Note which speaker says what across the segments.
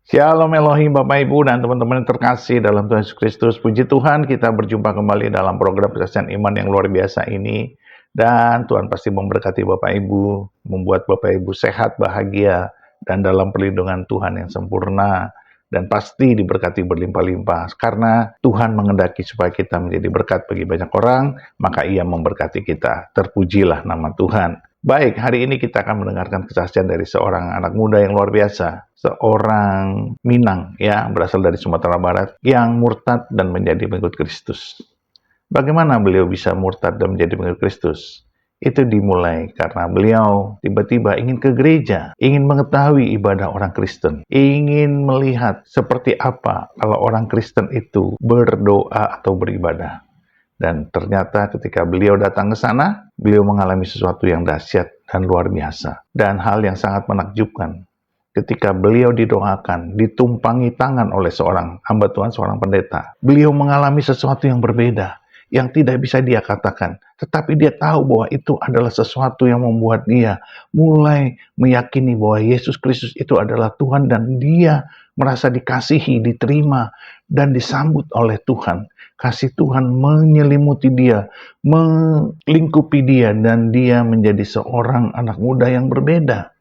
Speaker 1: Shalom Elohim Bapak Ibu dan teman-teman yang terkasih dalam Tuhan Yesus Kristus. Puji Tuhan kita berjumpa kembali dalam program Kesaksian Iman yang luar biasa ini. Dan Tuhan pasti memberkati Bapak Ibu, membuat Bapak Ibu sehat, bahagia, dan dalam perlindungan Tuhan yang sempurna. Dan pasti diberkati berlimpah-limpah. Karena Tuhan mengendaki supaya kita menjadi berkat bagi banyak orang, maka Ia memberkati kita. Terpujilah nama Tuhan. Baik, hari ini kita akan mendengarkan kesaksian dari seorang anak muda yang luar biasa. Seorang Minang, ya, berasal dari Sumatera Barat, yang murtad dan menjadi pengikut Kristus. Bagaimana beliau bisa murtad dan menjadi pengikut Kristus? Itu dimulai karena beliau tiba-tiba ingin ke gereja, ingin mengetahui ibadah orang Kristen, ingin melihat seperti apa kalau orang Kristen itu berdoa atau beribadah. Dan ternyata ketika beliau datang ke sana, beliau mengalami sesuatu yang dahsyat dan luar biasa. Dan hal yang sangat menakjubkan, ketika beliau didoakan, ditumpangi tangan oleh seorang hamba Tuhan, seorang pendeta, beliau mengalami sesuatu yang berbeda, yang tidak bisa dia katakan. Tetapi dia tahu bahwa itu adalah sesuatu yang membuat dia mulai meyakini bahwa Yesus Kristus itu adalah Tuhan, dan dia merasa dikasihi, diterima, dan disambut oleh Tuhan. Kasih Tuhan menyelimuti dia, melingkupi dia, dan dia menjadi seorang anak muda yang berbeda.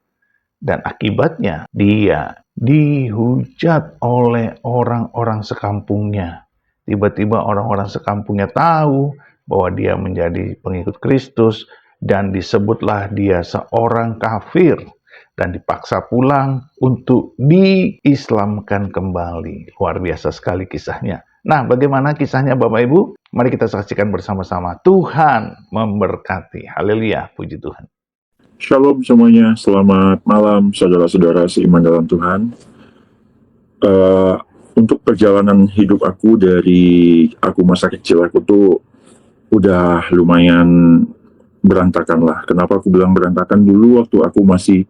Speaker 1: Dan akibatnya dia dihujat oleh orang-orang sekampungnya. Tiba-tiba orang-orang sekampungnya tahu bahwa dia menjadi pengikut Kristus, dan disebutlah dia seorang kafir, dan dipaksa pulang untuk diislamkan kembali. Luar biasa sekali kisahnya. Nah, bagaimana kisahnya Bapak Ibu? Mari kita saksikan bersama-sama. Tuhan memberkati. Haleluya, puji Tuhan.
Speaker 2: Shalom semuanya, selamat malam saudara-saudara seiman dalam Tuhan. Untuk perjalanan hidup aku dari aku masa kecil, aku tuh udah lumayan berantakan lah. Kenapa aku bilang berantakan? Dulu waktu aku masih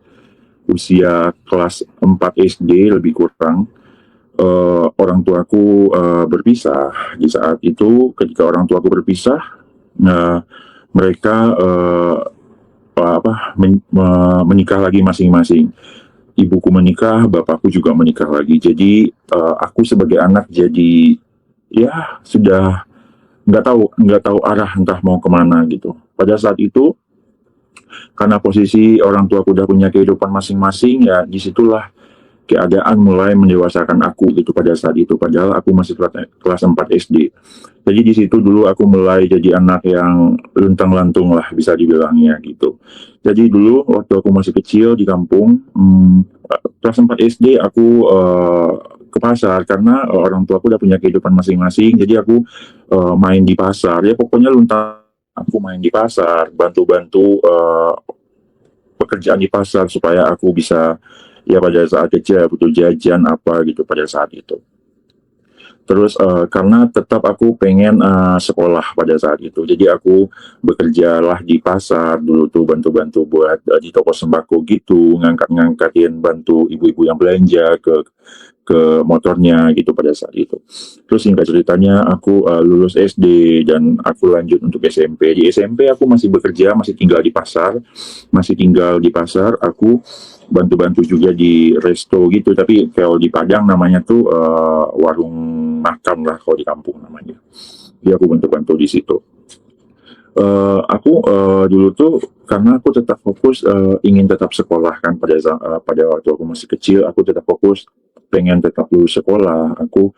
Speaker 2: usia kelas 4 SD lebih kurang, orang tuaku berpisah. Di saat itu ketika orang tuaku berpisah, mereka menikah lagi masing-masing. Ibuku menikah, bapakku juga menikah lagi. Jadi aku sebagai anak jadi ya sudah nggak tahu arah entah mau kemana gitu. Pada saat itu karena posisi orang tuaku udah punya kehidupan masing-masing, ya disitulah keadaan mulai mendewasakan aku gitu pada saat itu. Padahal aku masih kelas 4 SD. Jadi di situ dulu aku mulai jadi anak yang luntang-lantung lah bisa dibilangnya gitu. Jadi dulu waktu aku masih kecil di kampung, kelas 4 SD aku ke pasar karena orang tua aku udah punya kehidupan masing-masing. Jadi aku main di pasar. Ya pokoknya luntang. Aku main di pasar, bantu-bantu pekerjaan di pasar supaya aku bisa ya pada saat kecil butuh jajan apa gitu pada saat itu. Terus karena tetap aku pengen sekolah pada saat itu, jadi aku bekerjalah di pasar dulu tuh, bantu-bantu buat di toko sembako gitu, ngangkat-ngangkatin, bantu ibu-ibu yang belanja ke motornya gitu pada saat itu. Terus singkat ceritanya aku lulus SD dan aku lanjut untuk SMP. Di SMP aku masih bekerja, masih tinggal di pasar, aku bantu-bantu juga di resto gitu, tapi kalau di Padang namanya tuh warung makan lah kalau di kampung namanya. Jadi aku bantu-bantu di situ. Aku dulu tuh karena aku tetap fokus ingin tetap sekolah kan pada waktu aku masih kecil, aku tetap fokus pengen tetap lulus sekolah, aku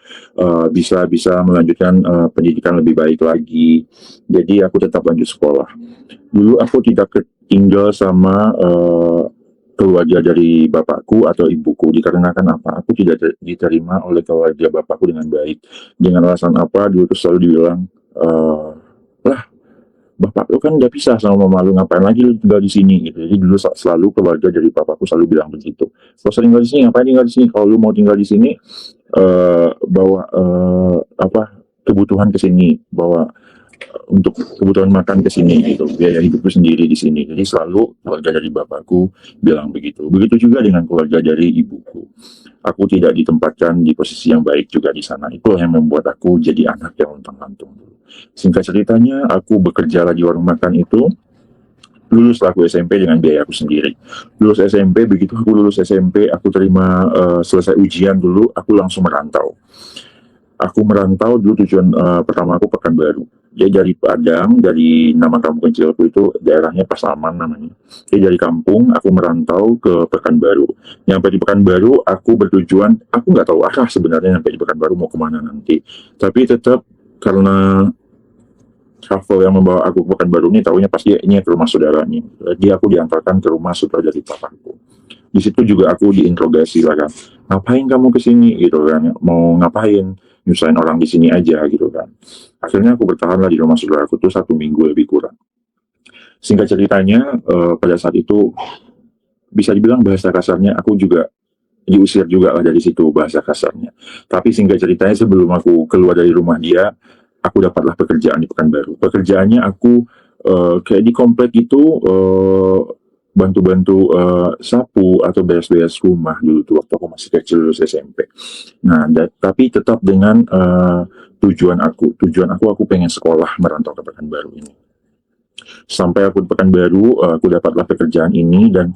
Speaker 2: bisa melanjutkan pendidikan lebih baik lagi. Jadi aku tetap lanjut sekolah. Dulu aku tidak tinggal sama keluarga dari bapakku atau ibuku, dikarenakan apa? Aku tidak diterima oleh keluarga bapakku dengan baik. Dengan alasan apa? Dulu tuh selalu dibilang, lah bapak lu kan udah pisah sama mama lu, ngapain lagi lu tinggal di sini gitu. Jadi dulu selalu keluarga dari bapakku selalu bilang begitu. Kalau tinggal di sini, ngapain tinggal di sini? Kalau lu mau tinggal di sini, bawa kebutuhan ke sini, bawa untuk kebutuhan makan ke sini gitu, biaya hidupku sendiri di sini. Jadi selalu keluarga dari bapakku bilang begitu. Begitu juga dengan keluarga dari ibuku. Aku tidak ditempatkan di posisi yang baik juga di sana. Itu yang membuat aku jadi anak yang luntang-lantung. Singkat ceritanya, aku bekerja di warung makan itu. luluslah aku SMP dengan biaya aku sendiri. Lulus SMP, begitu aku lulus SMP, aku terima selesai ujian dulu, aku langsung merantau. Aku merantau dulu tujuan pertama aku Pekanbaru. Ya dari Padang, dari nama kampung kecilku itu daerahnya Pasaman namanya. Jadi dari kampung aku merantau ke Pekanbaru. Nyampe di Pekanbaru aku bertujuan, aku nggak tahu arah sebenarnya nyampe di Pekanbaru mau kemana nanti. Tapi tetap karena travel yang membawa aku ke Pekanbaru ini tahunya pasti ini ke rumah saudaranya. Jadi aku diantarkan ke rumah saudara dari papaku. Di situ juga aku diinterogasi lah kan, ngapain kamu kesini gitu kan, mau ngapain, nyusahin orang di sini aja gitu kan. Akhirnya aku bertahan lah di rumah saudaraku tuh 1 minggu lebih kurang. Singkat ceritanya pada saat itu bisa dibilang bahasa kasarnya aku juga diusir juga lah dari situ bahasa kasarnya. Tapi singkat ceritanya sebelum aku keluar dari rumah dia, aku dapatlah pekerjaan di Pekanbaru. Pekerjaannya aku kayak di komplek itu bantu-bantu sapu atau beres-beres rumah dulu tuh waktu aku masih kecil lulus SMP. Nah, tapi tetap dengan tujuan aku pengen sekolah merantau ke Pekanbaru ini. Sampai aku di Pekanbaru, aku dapatlah pekerjaan ini dan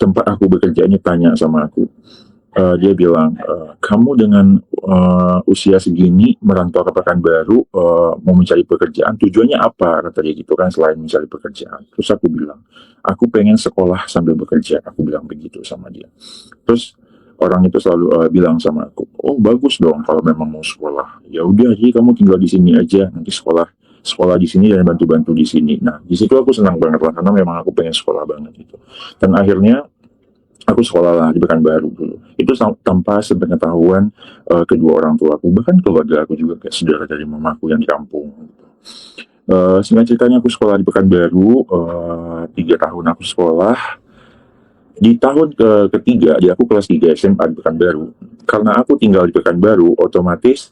Speaker 2: tempat aku bekerja ini tanya sama aku. Dia bilang, kamu dengan usia segini merantau ke Pekanbaru, mau mencari pekerjaan, tujuannya apa? Kata dia gitu kan, selain mencari pekerjaan. Terus aku bilang, aku pengen sekolah sambil bekerja. Aku bilang begitu sama dia. Terus orang itu selalu bilang sama aku, oh bagus dong kalau memang mau sekolah. Ya udah, jadi kamu tinggal di sini aja, nanti sekolah di sini dan bantu-bantu di sini. Nah, di situ aku senang banget lah karena memang aku pengen sekolah banget gitu. Dan akhirnya aku sekolah lah di Pekanbaru dulu. Itu tanpa sepengetahuan kedua orang tua aku, bahkan keluarga aku juga kayak saudara dari mamaku yang di kampung. Singkat ceritanya aku sekolah di Pekanbaru, 3 tahun aku sekolah. Di tahun ketiga, di aku kelas 3 SMA di Pekanbaru. Karena aku tinggal di Pekanbaru, otomatis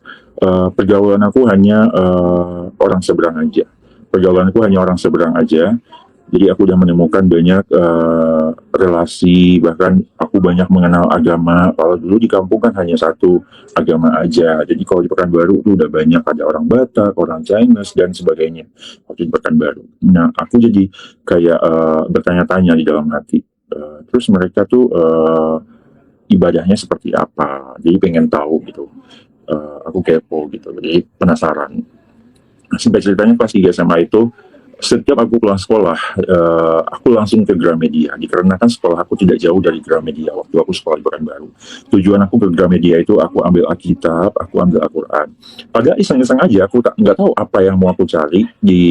Speaker 2: pergaulan aku hanya orang seberang aja. Pergaulanku hanya orang seberang aja. Jadi aku udah menemukan banyak relasi, bahkan aku banyak mengenal agama. Kalau dulu di kampung kan hanya satu agama aja. Jadi kalau di Pekanbaru tuh udah banyak, ada orang Batak, orang Chinese dan sebagainya. Waktu di Pekanbaru. Nah, aku jadi kayak bertanya-tanya di dalam hati. Terus mereka tuh ibadahnya seperti apa. Jadi pengen tahu gitu. Aku kepo gitu. Jadi penasaran. Nah, singkat ceritanya pas 3 SMA itu, setiap aku pulang sekolah, aku langsung ke Gramedia. Dikarenakan sekolah aku tidak jauh dari Gramedia waktu aku sekolah di Pekanbaru. Tujuan aku ke Gramedia itu aku ambil Alkitab, aku ambil Al-Quran. Padahal iseng-iseng aja, aku nggak tahu apa yang mau aku cari di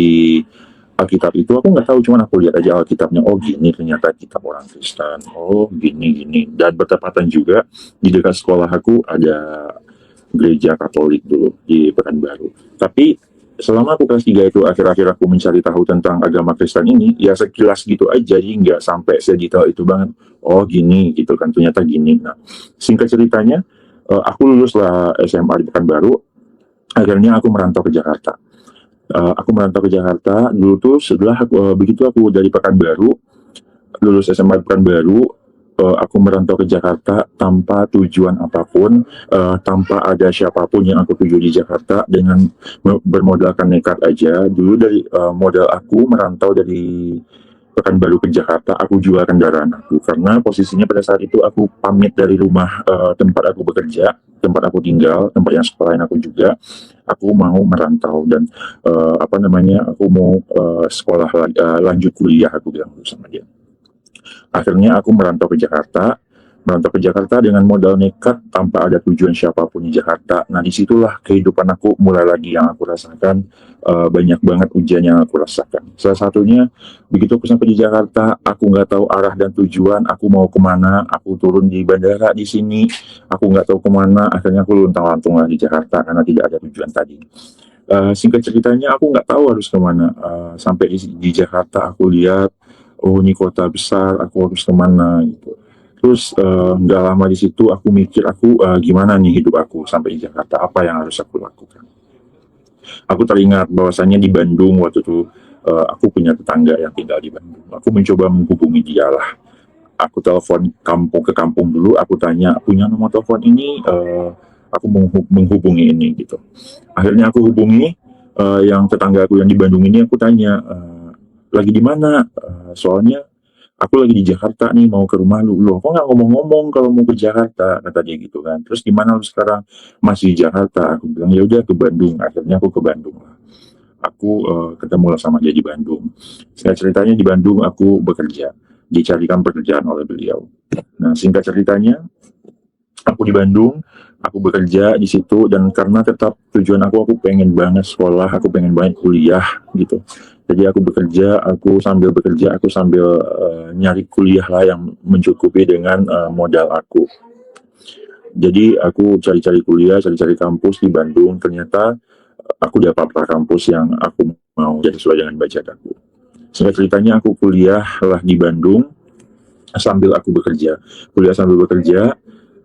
Speaker 2: Alkitab itu. Aku nggak tahu, cuman aku lihat aja Alkitabnya. Oh gini, ternyata kitab orang Kristen. Oh gini. Dan bertepatan juga di dekat sekolah aku ada gereja Katolik dulu di Pekanbaru. Tapi selama aku kelas 3 itu akhir-akhir aku mencari tahu tentang agama Kristen ini, ya sekilas gitu aja, jadi nggak sampai sedetail itu banget. Oh gini gitu kan, ternyata gini. Nah, singkat ceritanya, aku lulus lah SMA di Pekanbaru, akhirnya aku merantau ke Jakarta. Aku merantau ke Jakarta, dulu tuh setelah begitu aku dari Pekanbaru, lulus SMA di Pekanbaru, aku merantau ke Jakarta tanpa tujuan apapun, tanpa ada siapapun yang aku tuju di Jakarta, dengan bermodalkan nekat aja. Dulu dari modal aku merantau dari Pekanbaru ke Jakarta, aku jual kendaraan aku karena posisinya pada saat itu aku pamit dari rumah tempat aku bekerja, tempat aku tinggal, tempat yang sekolahin aku juga. Aku mau merantau dan aku mau sekolah lanjut kuliah, aku bilang sama dia. Akhirnya aku merantau ke Jakarta dengan modal nekat tanpa ada tujuan siapapun di Jakarta. Nah, disitulah kehidupan aku mulai lagi yang aku rasakan, banyak banget ujian yang aku rasakan. Salah satunya, begitu aku sampai di Jakarta, aku nggak tahu arah dan tujuan, aku mau kemana, aku turun di bandara di sini, aku nggak tahu kemana, akhirnya aku luntang-lantung lah di Jakarta karena tidak ada tujuan tadi. Singkat ceritanya aku nggak tahu harus kemana. Sampai di Jakarta aku lihat, oh ini kota besar, aku harus kemana gitu. Terus nggak lama di situ aku mikir gimana nih hidup aku sampai di Jakarta, apa yang harus aku lakukan. Aku teringat bahwasannya di Bandung waktu itu aku punya tetangga yang tinggal di Bandung. Aku mencoba menghubungi dia lah. Aku telepon ke kampung dulu, aku tanya punya nomor telepon ini, aku menghubungi ini gitu. Akhirnya aku hubungi yang tetangga aku yang di Bandung ini, aku tanya, lagi di mana? Soalnya aku lagi di Jakarta nih, mau ke rumah lu. Loh, kok nggak ngomong-ngomong kalau mau ke Jakarta? Kata dia gitu kan. Terus di mana lu sekarang? Masih di Jakarta. Aku bilang, ya udah ke Bandung. Akhirnya aku ke Bandung lah. Aku ketemu lah sama dia di Bandung. Singkat ceritanya di Bandung aku bekerja, dicarikan pekerjaan oleh beliau. Nah, singkat ceritanya aku di Bandung, aku bekerja di situ, dan karena tetap tujuan aku pengen banget sekolah, aku pengen banget kuliah gitu. Jadi aku bekerja, aku sambil nyari kuliah lah yang mencukupi dengan modal aku. Jadi aku cari-cari kuliah, cari-cari kampus di Bandung. Ternyata aku dapat kampus yang aku mau, jadi sesuai dengan budget aku. Singkat ceritanya aku kuliah lah di Bandung sambil aku bekerja. Kuliah sambil bekerja,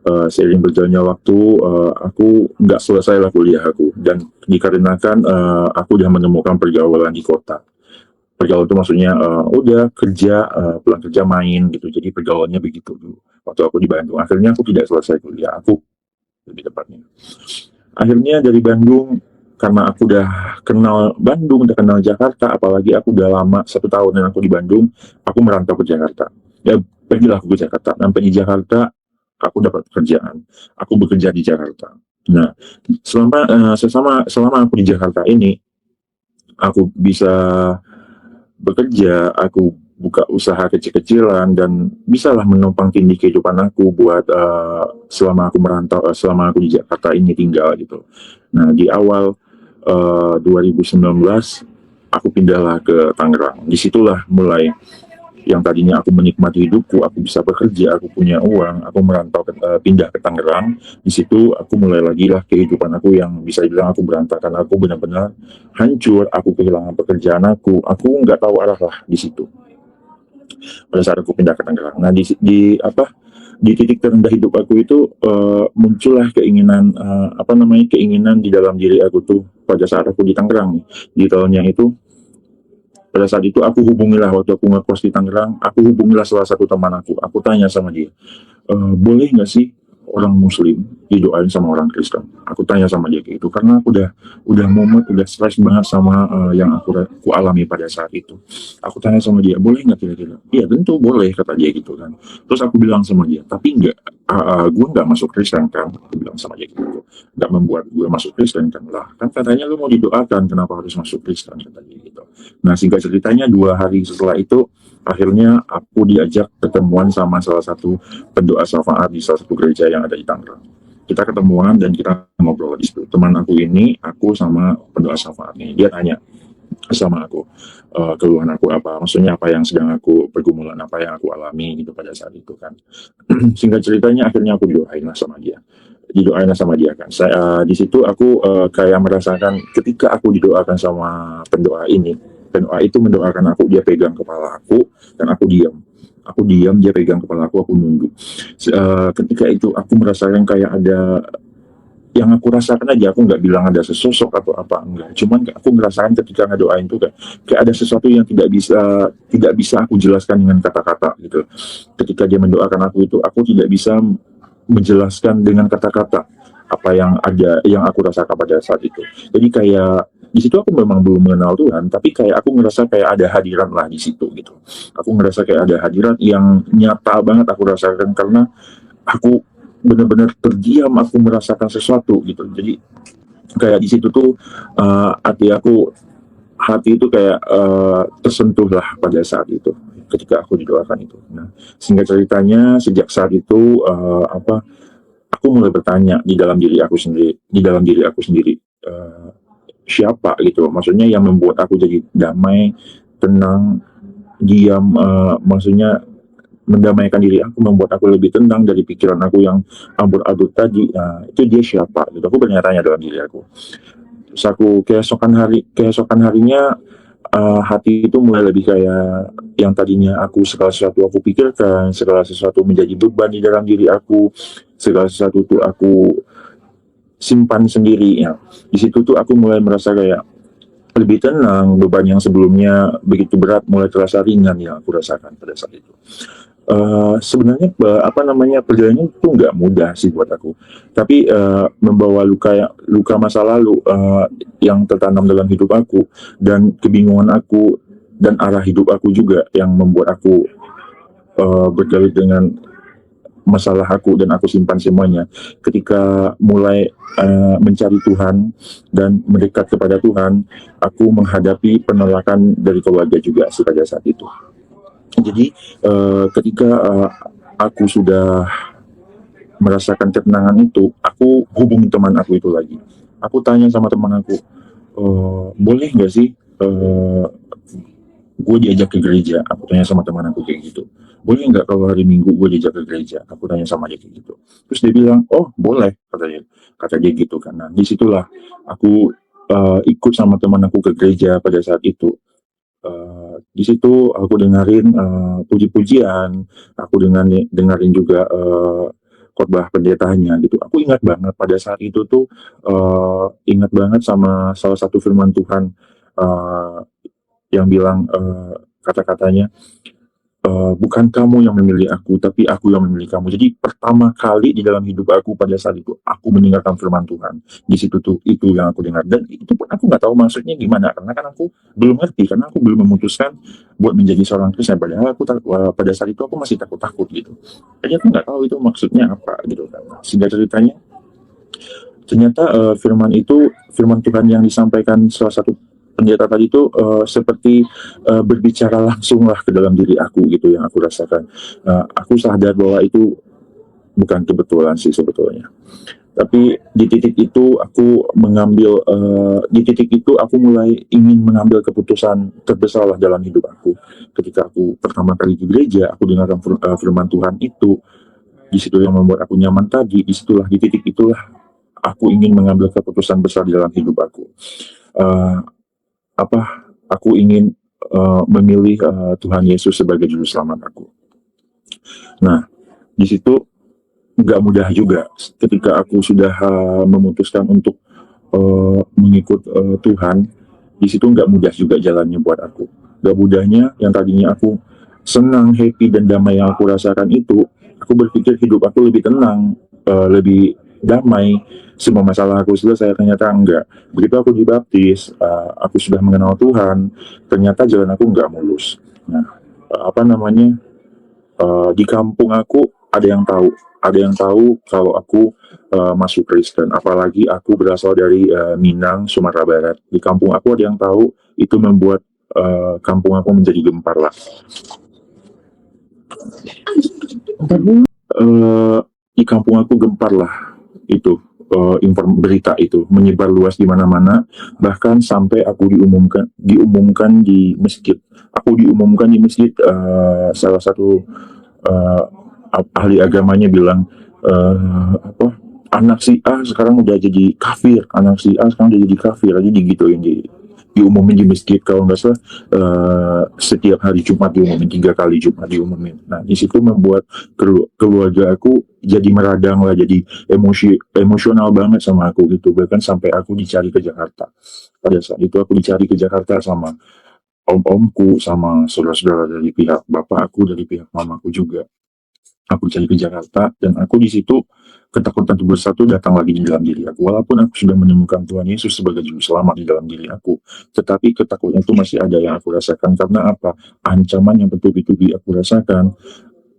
Speaker 2: seiring berjalannya waktu, aku nggak selesai lah kuliah aku. Dan dikarenakan aku udah menemukan pergaulan di kota. Pergaulan itu maksudnya udah kerja, pulang kerja main gitu. Jadi pergaulannya begitu dulu. Waktu aku di Bandung. Akhirnya aku tidak selesai kuliah. Aku lebih tepatnya. Akhirnya dari Bandung, karena aku udah kenal Bandung, udah kenal Jakarta, apalagi aku udah lama 1 tahun dan aku di Bandung, aku merantau ke Jakarta. Ya, pergilah aku ke Jakarta. Sampai di Jakarta, aku dapat pekerjaan. Aku bekerja di Jakarta. Nah, selama aku di Jakarta ini, aku bisa bekerja, aku buka usaha kecil-kecilan dan bisalah menopang tindih kehidupan aku buat selama aku merantau, selama aku di Jakarta ini tinggal gitu. Nah, di awal 2019 aku pindahlah ke Tangerang. Disitulah mulai yang tadinya aku menikmati hidupku, aku bisa bekerja, aku punya uang, aku merantau pindah ke Tangerang. Di situ aku mulai lagi lah kehidupan aku yang bisa dibilang aku berantakan. Aku benar-benar hancur, aku kehilangan pekerjaan aku nggak tahu arah lah di situ. Pada saat aku pindah ke Tangerang. Nah, di titik terendah hidup aku itu muncullah keinginan keinginan di dalam diri aku tuh pada saat aku di Tangerang. Di tahunnya itu, pada saat itu aku hubungilah, waktu aku ngekos di Tangerang, aku hubungilah salah satu teman aku tanya sama dia, boleh nggak sih orang Muslim didoain sama orang Kristen? Aku tanya sama dia kayak gitu karena aku udah mumet, udah stres banget sama yang aku alami pada saat itu. Aku tanya sama dia, boleh nggak kira-kira? Iya tentu boleh, kata dia gitu kan. Terus aku bilang sama dia, tapi nggak, gue nggak masuk Kristen kan? Aku bilang sama dia gitu, nggak membuat gue masuk Kristen kan? Lah kan katanya lu mau didoakan, kenapa harus masuk Kristen, kata dia gitu. Nah, singkat ceritanya 2 hari setelah itu akhirnya aku diajak ketemuan sama salah satu pendoa syafaat di salah satu gereja yang ada di Tangerang. Kita ketemuan dan kita ngobrol di situ. Teman aku ini, aku sama pendoa syafaat ini, dia tanya sama aku, keluhan aku apa, maksudnya apa yang sedang aku pergumulan, apa yang aku alami gitu pada saat itu kan. Singkat ceritanya akhirnya aku didoain lah sama dia. Kan. Di situ aku kayak merasakan ketika aku didoakan sama pendoa ini, pendoa itu mendoakan aku, dia pegang kepala aku dan aku diam, dia pegang kepala aku nunduk. Ketika itu aku merasakan kayak ada yang aku rasakan aja, aku nggak bilang ada sesosok atau apa, enggak, cuman aku merasakan ketika ngedoain itu kayak ada sesuatu yang tidak bisa aku jelaskan dengan kata-kata gitu. Ketika dia mendoakan aku itu, aku tidak bisa menjelaskan dengan kata-kata apa yang aku rasakan pada saat itu. Jadi kayak di situ aku memang belum mengenal Tuhan, tapi kayak aku ngerasa kayak ada hadirat lah di situ gitu. Aku ngerasa kayak ada hadirat yang nyata banget aku rasakan karena aku benar-benar terdiam, aku merasakan sesuatu gitu. Jadi kayak di situ tuh hati itu kayak tersentuh lah pada saat itu ketika aku didoakan itu. Nah, singkat ceritanya sejak saat itu aku mulai bertanya di dalam diri aku sendiri, siapa gitu, maksudnya yang membuat aku jadi damai, tenang, diam, maksudnya mendamaikan diri aku, membuat aku lebih tenang dari pikiran aku yang ambur-adul tadi. Nah, itu dia siapa gitu, aku bertanya dalam diri aku. Terus aku keesokan harinya hati itu mulai lebih kayak yang tadinya segala sesuatu aku pikirkan, segala sesuatu menjadi beban di dalam diri aku, segala sesuatu tuh aku simpan sendiri ya. Di situ tuh aku mulai merasa kayak lebih tenang, beban yang sebelumnya begitu berat mulai terasa ringan yang aku rasakan pada saat itu. Sebenarnya perjalanan itu nggak mudah sih buat aku, tapi membawa luka masa lalu yang tertanam dalam hidup aku dan kebingungan aku dan arah hidup aku juga yang membuat aku bergelut dengan masalah aku dan aku simpan semuanya. Ketika mulai mencari Tuhan dan mendekat kepada Tuhan, aku menghadapi penolakan dari keluarga juga pada saat itu. Jadi ketika aku sudah merasakan ketenangan itu, aku hubungi teman aku itu lagi. Aku tanya sama teman aku, boleh nggak sih gue diajak ke gereja? Aku tanya sama teman aku kayak gitu. Boleh nggak kalau hari Minggu gue diajak ke gereja? Aku tanya sama dia kayak gitu. Terus dia bilang, oh boleh, kata dia gitu. Karena disitulah aku ikut sama teman aku ke gereja pada saat itu. Di situ aku dengerin puji-pujian, aku dengerin juga khotbah pendetanya gitu. Aku ingat banget pada saat itu tuh, ingat banget sama salah satu firman Tuhan uh, yang bilang kata-katanya, bukan kamu yang memilih aku, tapi aku yang memilih kamu. Jadi pertama kali di dalam hidup aku pada saat itu, aku mendengarkan firman Tuhan. Di situ tuh, itu yang aku dengar. Dan itu pun aku nggak tahu maksudnya gimana, karena kan aku belum ngerti, karena aku belum memutuskan buat menjadi seorang Kristen. Padahal aku pada saat itu aku masih takut-takut gitu. Jadi aku nggak tahu itu maksudnya apa gitu kan. Sehingga ceritanya, ternyata firman Tuhan yang disampaikan salah satu pendeta tadi itu seperti berbicara langsung lah ke dalam diri aku gitu yang aku rasakan. Aku sadar bahwa itu bukan kebetulan sih sebetulnya. Tapi di titik itu aku mulai ingin mengambil keputusan terbesar lah dalam hidup aku. Ketika aku pertama kali di gereja, aku dengarkan firman Tuhan itu, di situ yang membuat aku nyaman tadi, di titik itulah aku ingin mengambil keputusan besar di dalam hidup aku. Aku ingin memilih Tuhan Yesus sebagai juru selamat aku. Nah, di situ nggak mudah juga ketika aku sudah memutuskan untuk mengikut Tuhan. Di situ nggak mudah juga jalannya buat aku. Nggak mudahnya yang tadinya aku senang, happy, dan damai yang aku rasakan itu, aku berpikir hidup aku lebih tenang, lebih damai, semua masalah aku selesai. Ternyata enggak. Begitu aku dibaptis, aku sudah mengenal Tuhan, ternyata jalan aku nggak mulus. Nah, di kampung aku ada yang tahu kalau aku masuk Kristen. Apalagi aku berasal dari Minang, Sumatera Barat. Di kampung aku ada yang tahu, itu membuat kampung aku menjadi gempar lah. Di kampung aku gempar lah itu, berita itu menyebar luas di mana-mana, bahkan sampai aku diumumkan di masjid. Aku diumumkan di masjid, salah satu ahli agamanya bilang, anak si A sekarang udah jadi kafir, anak si A sekarang udah jadi kafir, aja digituin, diumumin di masjid. Kalau nggak salah setiap hari Jumat diumumin, 3 kali Jumat diumumin. Nah, di situ membuat keluarga aku jadi meradang lah, jadi emosional banget sama aku gitu. Bahkan sampai aku dicari ke Jakarta. Pada saat itu aku dicari ke Jakarta sama om-omku, sama saudara-saudara dari pihak bapak aku, dari pihak mamaku juga. Aku cari ke Jakarta, dan aku di situ ketakutan terbesar itu datang lagi di dalam diri aku. Walaupun aku sudah menemukan Tuhan Yesus sebagai juru selamat di dalam diri aku, tetapi ketakutan itu masih ada yang aku rasakan. Karena apa? Ancaman yang bertubi-tubi aku rasakan,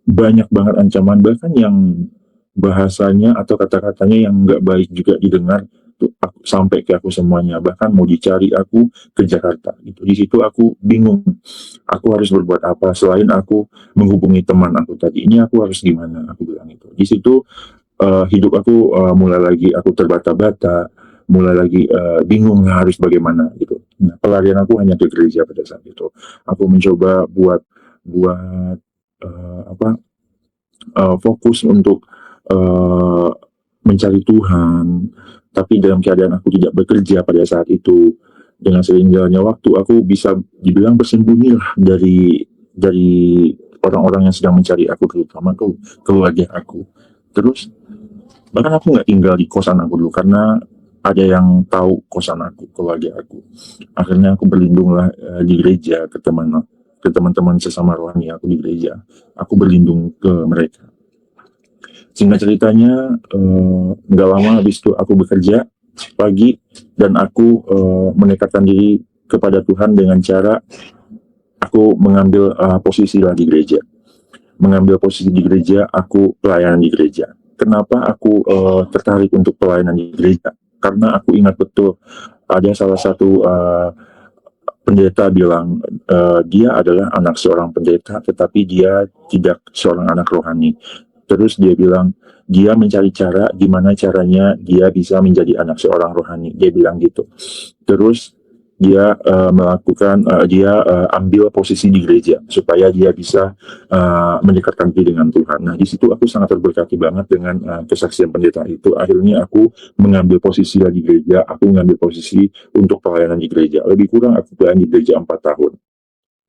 Speaker 2: banyak banget ancaman, bahkan yang bahasanya atau kata-katanya yang nggak baik juga didengar tuh, sampai ke aku semuanya. Bahkan mau dicari aku ke Jakarta gitu. Di situ aku bingung, aku harus berbuat apa selain aku menghubungi teman aku tadi. Ini aku harus gimana? Aku bilang itu. Di situ hidup aku mulai lagi aku terbata-bata, mulai lagi bingung harus bagaimana gitu. Nah, pelarian aku hanya ke gereja pada saat itu. Aku mencoba buat fokus untuk mencari Tuhan, tapi dalam keadaan aku tidak bekerja pada saat itu. Dengan seiring jalannya waktu, aku bisa dibilang bersembunyi lah dari orang-orang yang sedang mencari aku, terutama keluarga aku. Terus bahkan aku nggak tinggal di kosan aku dulu, karena ada yang tahu kosan aku, keluarga aku. Akhirnya aku berlindung lah di gereja ke teman-teman sesama rohani aku di gereja. Aku berlindung ke mereka. Singkat ceritanya, nggak lama habis itu aku bekerja pagi, dan aku mendekatkan diri kepada Tuhan dengan cara aku mengambil posisi lah di gereja. Mengambil posisi di gereja, aku pelayanan di gereja. Kenapa aku tertarik untuk pelayanan di gereja? Karena aku ingat betul ada salah satu pendeta bilang dia adalah anak seorang pendeta, tetapi dia tidak seorang anak rohani. Terus dia bilang dia mencari cara gimana caranya dia bisa menjadi anak seorang rohani. Dia bilang gitu. Terus dia ambil posisi di gereja supaya dia bisa mendekatkan diri dengan Tuhan. Nah, di situ aku sangat terberkati banget dengan kesaksian pendeta itu. Akhirnya aku mengambil posisi di gereja, aku mengambil posisi untuk pelayanan di gereja. Lebih kurang aku pelayanan di gereja 4 tahun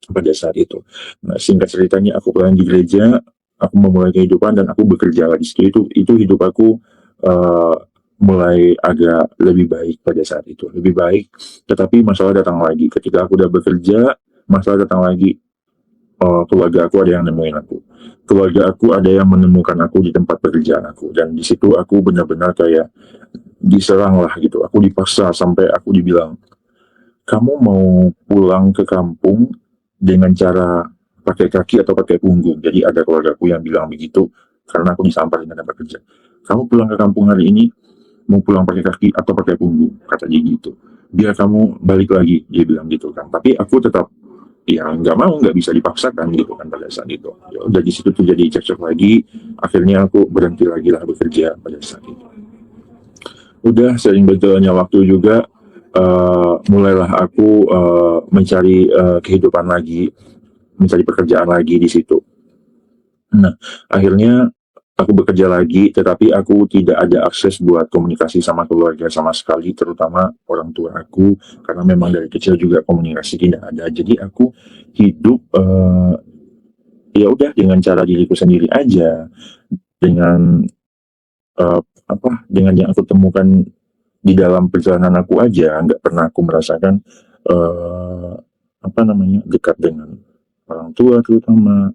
Speaker 2: pada saat itu. Nah, singkat ceritanya aku pelayanan di gereja, aku memulai kehidupan dan aku bekerja lagi. Itu hidup aku uh, mulai agak lebih baik pada saat itu, lebih baik. Tetapi masalah datang lagi. Ketika aku udah bekerja, masalah datang lagi. Keluarga aku ada yang nemuin aku. Keluarga aku ada yang menemukan aku di tempat pekerjaan aku. Dan di situ aku benar-benar kayak diserang lah gitu. Aku dipaksa sampai aku dibilang, kamu mau pulang ke kampung dengan cara pakai kaki atau pakai punggung. Jadi ada keluargaku yang bilang begitu karena aku disamperin di tempat kerja. Kamu pulang ke kampung hari ini mau pulang pakai kaki atau pakai punggung, kata dia gitu. Biar kamu balik lagi, dia bilang gitu kan. Tapi aku tetap ya nggak mau, nggak bisa dipaksakan gitu kan pada saat itu. Ya udah di situ tuh jadi cekcok lagi. Akhirnya aku berhenti lagi lah bekerja pada saat itu. Udah sering berjalannya waktu juga, mulailah aku mencari kehidupan lagi, mencari pekerjaan lagi di situ. Nah, akhirnya aku bekerja lagi, tetapi aku tidak ada akses buat komunikasi sama keluarga sama sekali, terutama orang tua aku, karena memang dari kecil juga komunikasi tidak ada. Jadi aku hidup ya udah dengan cara diriku sendiri aja, dengan dengan yang aku temukan di dalam perjalanan aku aja, nggak pernah aku merasakan dekat dengan orang tua terutama,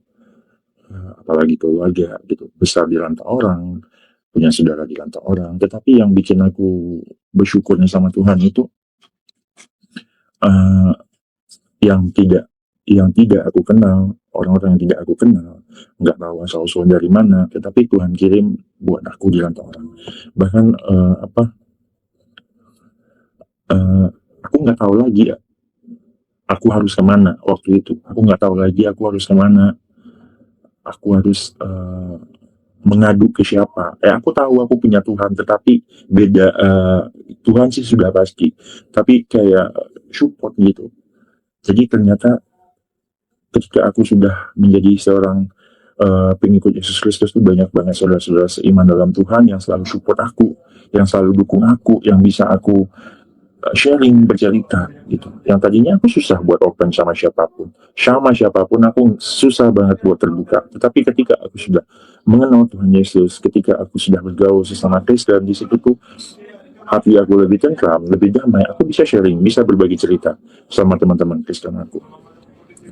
Speaker 2: apalagi keluarga gitu, besar di rantau orang, punya saudara di rantau orang. Tetapi yang bikin aku bersyukurnya sama Tuhan itu uh, yang tidak yang tidak aku kenal, orang-orang yang tidak aku kenal, nggak tahu asal-usul dari mana, tetapi Tuhan kirim buat aku di rantau orang. Bahkan aku nggak tahu lagi ya, aku harus kemana waktu itu. Aku nggak tahu lagi aku harus kemana. Aku harus mengadu ke siapa. Aku tahu aku punya Tuhan, tetapi beda. Tuhan sih sudah pasti, tapi kayak support gitu. Jadi ternyata ketika aku sudah menjadi seorang pengikut Yesus Kristus, itu banyak banget saudara-saudara seiman dalam Tuhan yang selalu support aku, yang selalu dukung aku, yang bisa aku sharing, bercerita gitu. Yang tadinya aku susah buat open sama siapapun aku susah banget buat terbuka. Tetapi ketika aku sudah mengenal Tuhan Yesus, ketika aku sudah bergaul sesama Kristen, di situ tuh hati aku lebih tentram, lebih damai. Aku bisa sharing, bisa berbagi cerita sama teman-teman Kristen aku.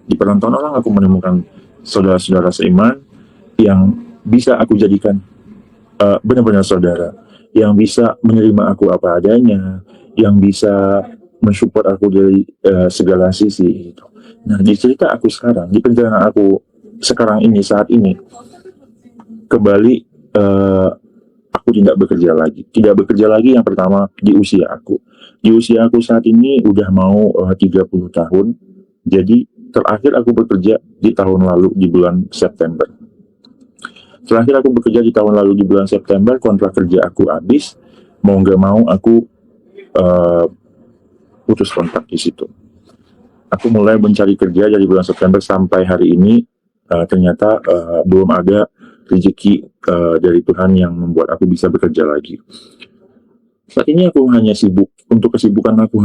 Speaker 2: Di perantauan orang aku menemukan saudara-saudara seiman yang bisa aku jadikan benar-benar saudara, yang bisa menerima aku apa adanya, yang bisa mensupport aku dari segala sisi gitu. Nah, di cerita aku sekarang, di perjalanan aku sekarang ini, saat ini, kembali aku tidak bekerja lagi yang pertama di usia aku. Di usia aku saat ini udah mau 30 tahun. Jadi terakhir aku bekerja di tahun lalu di bulan September. Terakhir aku bekerja di tahun lalu di bulan September, kontrak kerja aku habis. Mau nggak mau aku putus kontrak di situ. Aku mulai mencari kerja dari bulan September sampai hari ini. Ternyata belum ada rezeki dari Tuhan yang membuat aku bisa bekerja lagi. Saat ini aku hanya sibuk. Untuk kesibukan aku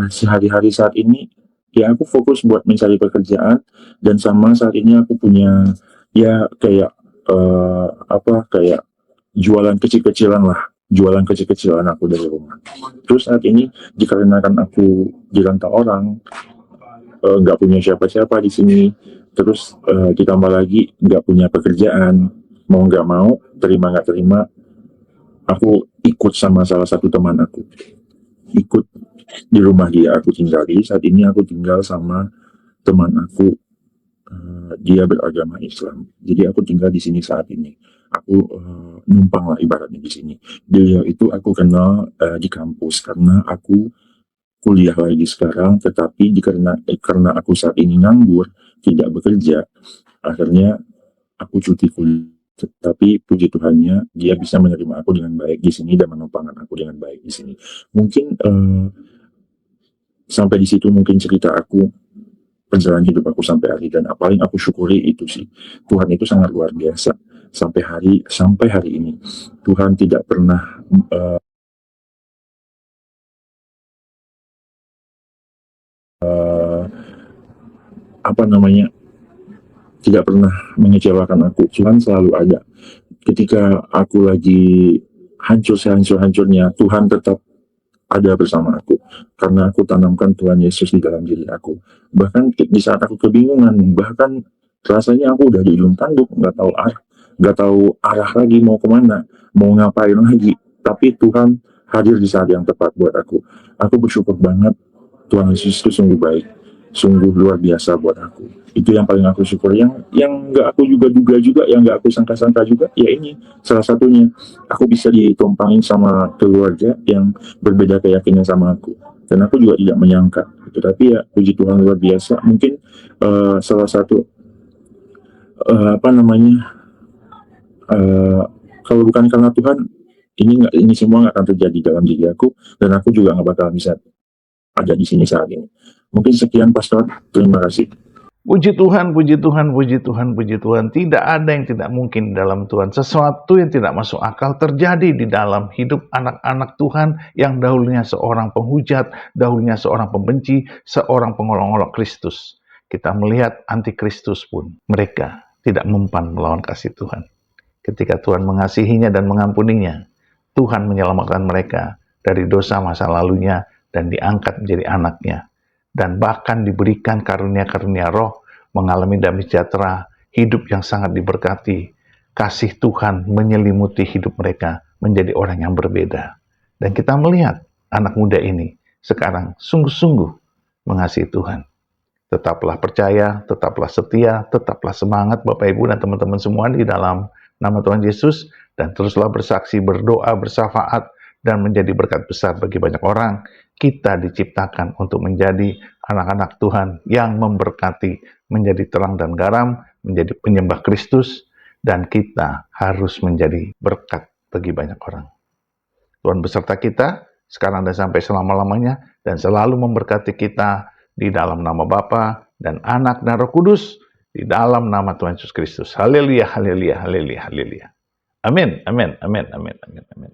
Speaker 2: sehari-hari saat ini, ya aku fokus buat mencari pekerjaan. Dan sama saat ini aku punya ya kayak kayak jualan kecil-kecilan aku dari rumah. Terus saat ini dikarenakan aku di rantau orang, nggak punya siapa-siapa di sini, terus ditambah lagi nggak punya pekerjaan, mau nggak mau, terima nggak terima, aku ikut sama salah satu teman aku, ikut di rumah dia aku tinggal. Jadi saat ini aku tinggal sama teman aku dia beragama Islam. Jadi aku tinggal di sini saat ini. Aku numpang lah ibaratnya di sini. Beliau itu aku kenal di kampus karena aku kuliah lagi sekarang, tetapi karena aku saat ini nganggur, tidak bekerja, akhirnya aku cuti kuliah. Tetapi puji Tuhannya, dia bisa menerima aku dengan baik di sini dan menumpangkan aku dengan baik di sini. Mungkin sampai di situ mungkin cerita aku, perjalanan hidup aku sampai hari, dan paling aku syukuri itu sih. Tuhan itu sangat luar biasa. Sampai hari ini Tuhan tidak pernah eh, apa namanya tidak pernah mengecewakan aku. Tuhan selalu ada. Ketika aku lagi hancur-hancurnya, Tuhan tetap ada bersama aku. Karena aku tanamkan Tuhan Yesus di dalam diri aku. Bahkan di saat aku kebingungan, bahkan rasanya aku udah di ujung tanduk, nggak tahu arah lagi mau kemana, mau ngapain lagi. Tapi Tuhan hadir di saat yang tepat buat aku. Aku bersyukur banget, Tuhan Yesus itu sungguh baik, sungguh luar biasa buat aku. Itu yang paling aku syukur. Yang nggak aku juga duga juga, yang nggak aku sangka-sangka juga, ya ini salah satunya. Aku bisa ditumpangin sama keluarga yang berbeda keyakinan sama aku. Dan aku juga tidak menyangka. Gitu. Tapi ya puji Tuhan luar biasa. Mungkin salah satu apa namanya, eh, kalau bukan karena Tuhan, ini semua nggak akan terjadi dalam diri aku, dan aku juga nggak bakal bisa ada di sini saat ini. Mungkin sekian, Pastor. Terima kasih.
Speaker 1: Puji Tuhan, puji Tuhan, puji Tuhan, puji Tuhan. Tidak ada yang tidak mungkin dalam Tuhan. Sesuatu yang tidak masuk akal terjadi di dalam hidup anak-anak Tuhan yang dahulunya seorang penghujat, dahulunya seorang pembenci, seorang pengolok-olok Kristus. Kita melihat antikristus pun mereka tidak mempan melawan kasih Tuhan. Ketika Tuhan mengasihinya dan mengampuninya, Tuhan menyelamatkan mereka dari dosa masa lalunya dan diangkat menjadi anaknya. Dan bahkan diberikan karunia-karunia roh, mengalami damai sejahtera, hidup yang sangat diberkati. Kasih Tuhan menyelimuti hidup mereka menjadi orang yang berbeda. Dan kita melihat anak muda ini sekarang sungguh-sungguh mengasihi Tuhan. Tetaplah percaya, tetaplah setia, tetaplah semangat Bapak Ibu dan teman-teman semua di dalam nama Tuhan Yesus, dan teruslah bersaksi, berdoa, bersafaat, dan menjadi berkat besar bagi banyak orang. Kita diciptakan untuk menjadi anak-anak Tuhan yang memberkati, menjadi terang dan garam, menjadi penyembah Kristus, dan kita harus menjadi berkat bagi banyak orang. Tuhan beserta kita, sekarang dan sampai selama-lamanya, dan selalu memberkati kita di dalam nama Bapa dan Anak dan Roh Kudus, di dalam nama Tuhan Yesus Kristus. Haleluya, haleluya, haleluya, haleluya. Amin, amin, amin, amin, amin, amin.